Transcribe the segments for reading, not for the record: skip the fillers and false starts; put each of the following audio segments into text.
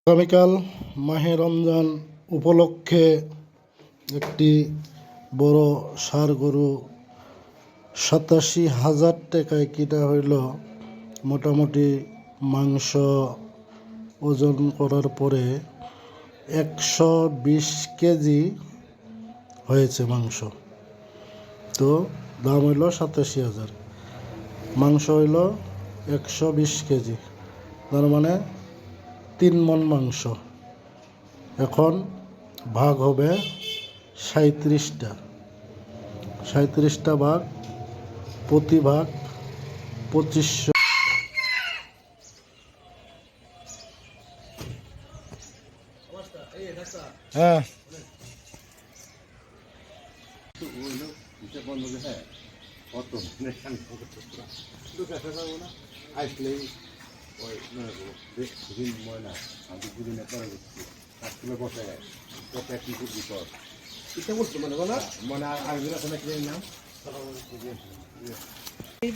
আগামীকাল মাহে রমজান উপলক্ষে একটি বড় ষাঁড় গরু ৮৭,০০০ টাকায় কিনা হইল। মোটামুটি মাংস ওজন করার পরে ১২০ কেজি হয়েছে মাংস। তো দাম হইল ৮৭,০০০, মাংস হইল ১২০ কেজি, তার মানে ৩ মণ মাংস। এখন ভাগ হবে ৩৭টা ভাগ, প্রতি ভাগ ২৫০০। হ্যাঁ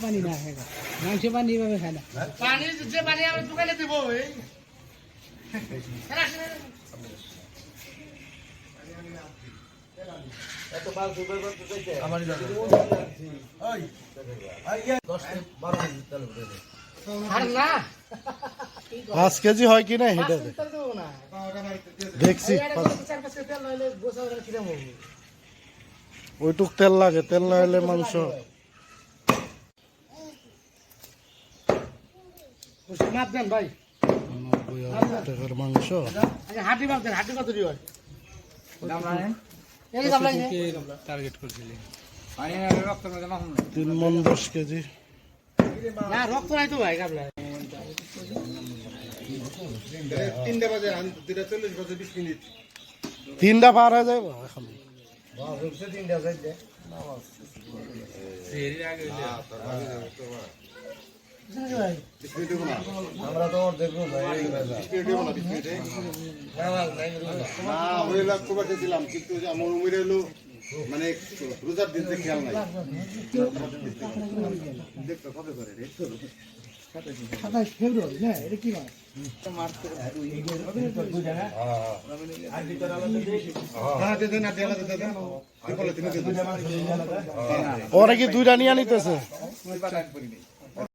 পানি না খায় মাংস পানি এভাবে খায় না। পানি যে পানি আমরা দোকানে দিব না ৫ কেজি হয় কি না হেঁটে দেখছি। ওইটুক তেল লাগে, তেল না হলে মাংস মাপ দেন ভাই। ৯০,০০০ টাকার মাংস। হাঁটি মাপ দেন, হাঁটি কত হয়? টার্গেট করছিলি ৩ মণ ১০ কেজি। না রক্ত নাই তো ভাই গাবলায়। ৩টা বাজে ২টা ৪০ বাজে ২০ মিনিট ৩টা পার হয়ে যাবে এখন। আমরা তো দেখবো দিলাম, কিন্তু আমার উমির এলো মানে রোজার দিন খেয়াল নাই। দেখতে কবে করে রে ২৭ ফেব্রুয়ারি না, এটা কি মাস? ওরা কি দুইটা নিয়ে নিতেছে?